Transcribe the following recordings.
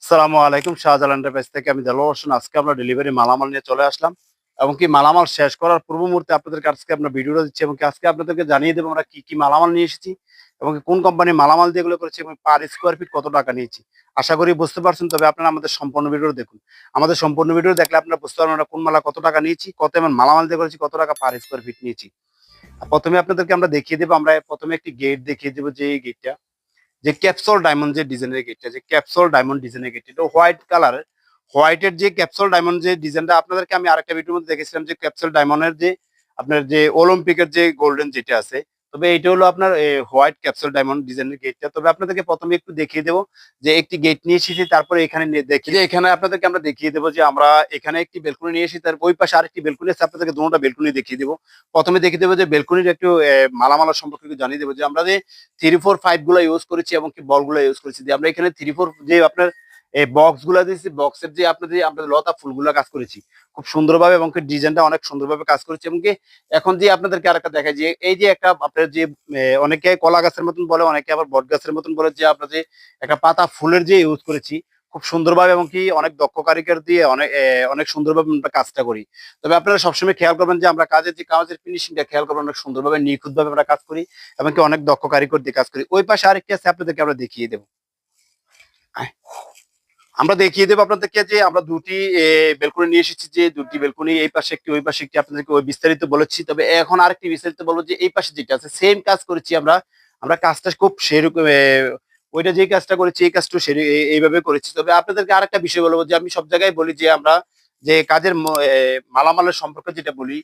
আসসালামু আলাইকুম। শাহজালাল এন্টারপ্রাইজ থেকে আমি দেলোয়ার হোসেন। আজকে আমরা ডেলিভারি মালামাল নিয়ে চলে আসলাম এবং কি মালামাল শেষ করার পূর্ব মুহূর্তে আপনাদেরকে আজকে আমরা ভিডিওটা দিচ্ছি এবং কি আজকে আপনাদেরকে জানিয়ে দেবো আমরা কি মালামাল নিয়ে এসেছি এবং কি কোন কোম্পানির মালামাল দিয়ে এগুলো করেছি এবং পার স্কোয়ার ফিট কত টাকা নিয়েছি। আশা করি বুঝতে পারছেন। তবে আপনারা আমাদের সম্পূর্ণ ভিডিও দেখুন। আমাদের সম্পূর্ণ ভিডিও দেখলে আপনারা বুঝতে পারবেন আমরা কোন মালা কত টাকা নিয়েছি, কত এমন মালামাল দিয়ে করেছি, কত টাকা পার স্কোয়ার ফিট নিয়েছি। প্রথমে আপনাদেরকে আমরা দেখিয়ে দেবো, আমরা প্রথমে একটি গেট দেখিয়ে দেবো, যে এই গেটটা যে ক্যাপসুল ডায়মন্ড যে ডিজাইনের গেটটা, যে ক্যাপসুল ডায়মন্ড ডিজাইনের গেট, এটা হোয়াইট কালারের। হোয়াইটের যে ক্যাপসুল ডায়মন্ড যে ডিজাইনটা আপনাদেরকে আমি আরেকটা ভিডিওর মধ্যে দেখেছিলাম, যে ক্যাপসুল ডায়মন্ডের যে আপনার যে অলিম্পিকের যে গোল্ডেন যেটা আছে, তবে এইটা হলো আপনার হোয়াইট ক্যাপসুল ডায়মন্ড ডিজাইনের গেটটা। তবে আপনাদেরকে প্রথমে একটু দেখিয়ে দেবো যে একটি গেট নিয়ে এসেছি, তারপরে এখানে দেখি যে এখানে আপনাদেরকে আমরা দেখিয়ে দেবো যে আমরা এখানে একটি বেলকুনি নিয়ে এসেছি, তার ওই পাশে আরেকটি বেলকুনি আছে। আপনাদেরকে দুটোটা বেলকুনি দেখিয়ে দেবো। প্রথমে দেখিয়ে দেবো যে বেলকুনির একটু মালামালা সম্পর্কে একটু জানিয়ে দেবো, যে আমরা যে 3, 4, 5 গুলো ইউজ করেছি এবং কি বল গুলো ইউজ করেছি। আমরা এখানে 3, 4 যে আপনার এই বক্স গুলা দিয়েছি, বক্সের যে আপনাদের আমরা লতা ফুলগুলা কাজ করেছি খুব সুন্দরভাবে এবং কি ডিজাইনটা অনেক সুন্দরভাবে কাজ করেছি। এবং কি এখন যে আপনাদেরকে আরেকটা দেখাই, যে এই যে একটা আপনার যে অনেকে কলা গাছের মতন বলে, অনেকে আবার বট গাছের মতন বলে, যে আপনার যে একটা পাতা ফুলের যে ইউজ করেছি খুব সুন্দরভাবে এবং কি অনেক দক্ষ কারিগর দিয়ে অনেক সুন্দরভাবে আমরা কাজটা করি। তবে আপনারা সবসময় খেয়াল করবেন যে আমরা কাজের ফিনিশিংটা খেয়াল করবেন, অনেক সুন্দরভাবে নিখুঁতভাবে আমরা কাজ করি এবং কি অনেক দক্ষ কারিগর দিয়ে কাজ করি। ওই পাশে আরেকটি আছে, আপনাদেরকে আমরা দেখিয়ে দেবো। আমরা দেখিয়ে দেবো আপনাদেরকে যে আমরা দুটি বেলকনি নিয়ে এসেছি, যে দুটি বেলকনি এই পাশে একটি ওই পাশে একটি, আপনাদেরকে ওই বিস্তারিত বলেছি। তবে এখন আরেকটি বিস্তারিত বলবো, যে এই পাশে যেটা আছে সেম কাজ করেছি আমরা। আমরা কাজটা খুব সেরকম ওইটা যে কাজটা করেছি এই কাজটা এইভাবে করেছি। তবে আপনাদেরকে আরেকটা বিষয় বলবো, যে আমি সব জায়গায় বলি যে আমরা যে কাজের মালামালের সম্পর্কে যেটা বলি,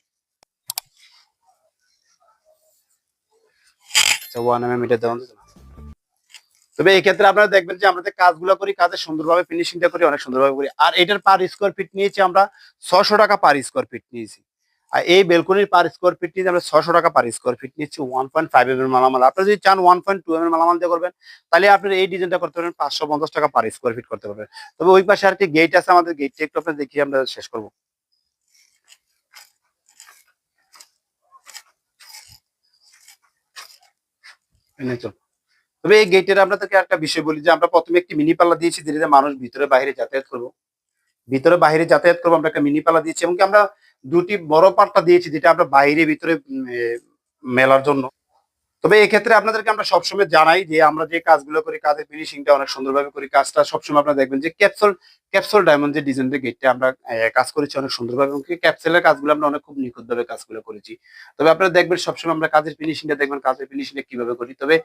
আচ্ছা 1 mm এটা দেওয়া যাবে না। তবে এই ক্ষেত্রে আপনারা দেখবেন যে আমরা যে কাজগুলো করি, কাজের সুন্দরভাবে ফিনিশিংটা করি, অনেক সুন্দরভাবে করি। আর এটার পার স্কোয়ার ফিট নিয়েছি আমরা 600 টাকা পার স্কোয়ার ফিট নিয়েছি। আর এই বেলকনির পার স্কোয়ার ফিট নিয়ে আমরা 600 টাকা পার স্কোয়ার ফিট নিচ্ছি। 1.5 mm মালামাল আপনারা যদি চান 1.2 mm মালামাল দিয়ে করবেন, তাহলে আপনার এই ডিজাইনটা করতে পারবেন 550 টাকা পার স্কোয়ার ফিট করতে পারবেন। তবে ওই পাশে আরেকটি গেট আছে, আমাদের গেটটা একটু আপনার দেখিয়ে আমরা শেষ করবো। তবে এই গেটের আপনাদেরকে একটা বিষয় বলি, যে আমরা প্রথমে একটি মিনি পাল্লা দিয়েছি, যেটা মানুষ ভিতরে বাইরে যাতায়াত করবো। ভিতরে বাইরে যাতায়াত করবো, আমরা একটা মিনি পাল্লা দিয়েছি এবং কি আমরা দুটি বড় পাল্লা দিয়েছি, যেটা আমরা বাইরে ভিতরে মেলার জন্য। তবে এক্ষেত্রে আপনাদেরকে আমরা সবসময় জানাই যে আমরা যে কাজগুলো করি, কাজের ফিনিশিংটা অনেক সুন্দরভাবে করি। কাজটা সবসময় আপনারা দেখবেন যে ক্যাপসুল ডায়মন্ড যে ডিজাইনের গেটটা আমরা কাজ করেছি অনেক সুন্দরভাবে, এবং ক্যাপসুলের কাজগুলো আমরা অনেক খুব নিখুঁতভাবে কাজগুলো করেছি। তবে আপনারা দেখবেন সবসময় আমরা কাজের ফিনিশিংটা দেখবেন, কাজের ফিনিশিংটা কিভাবে করি। তবে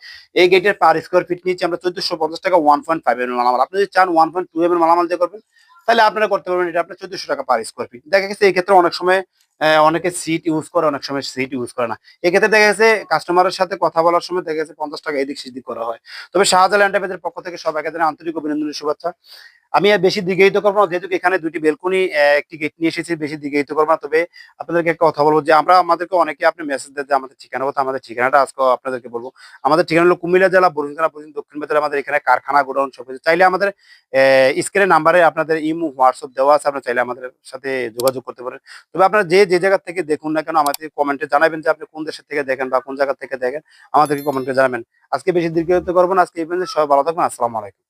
এই গেটের পার স্কোয়ার ফিট নিয়েছি আমরা 1450 টাকা 1.5 mm মালামাল। আপনি যদি চান 1.2 mm মালামাল দিয়ে করবেন, তাহলে আপনারা করতে পারবেন। এটা আপনার 1400 টাকা পার স্কোয়ার ফিট। দেখা গেছে এই ক্ষেত্রে অনেক সময় অনেকে সিট ইউজ করে, অনেক সময় সিট ইউজ করে না। এক্ষেত্রে দেখা গেছে কাস্টমারের সাথে কথা বলার সময় দেখা গেছে 50 টাকা এদিক সেদিক করা হয়। তবে শাহজালাল এন্টারপ্রাইজের পক্ষ থেকে সবাইকে জানাই আন্তরিক অভিনন্দনের শুভেচ্ছা। আমি আর বেশি দীর্ঘায়িত করবো না, যেহেতু এখানে দুটি বেলকনি একটি গেট নিয়ে এসেছি, বেশি দীর্ঘায়িত করবো না। তবে আপনাদেরকে একটা কথা বলবো, যে আমরা আমাদেরকে অনেকে আপনি মেসেজ দেন যে আমাদের ঠিকানা কথা, আমাদের ঠিকানাটা আজকে আপনাদেরকে বলবো। আমাদের ঠিকানা হলো কুমিল্লা জেলা বরগুনা থানা দক্ষিণ বাজার। আমাদের এখানে কারখানা, গোডাউন সব কিছু। চাইলে আমাদের স্ক্রিনের নাম্বারে আপনাদের ইমো হোয়াটসঅ্যাপ দেওয়া আছে, আপনারা চাইলে আমাদের সাথে যোগাযোগ করতে পারেন। তবে আপনারা যে জায়গা থেকে দেখুন না কেন, আমাদের কমেন্টে জানাবেন যে আপনি কোন দেশের থেকে দেখেন বা কোন জায়গা থেকে দেখেন, আমাদেরকে কমেন্টে জানাবেন। আজকে বেশি দীর্ঘায়িত করবো না, আজকে এই পর্যন্ত। সবাই ভালো থাকবেন। আসসালামু আলাইকুম।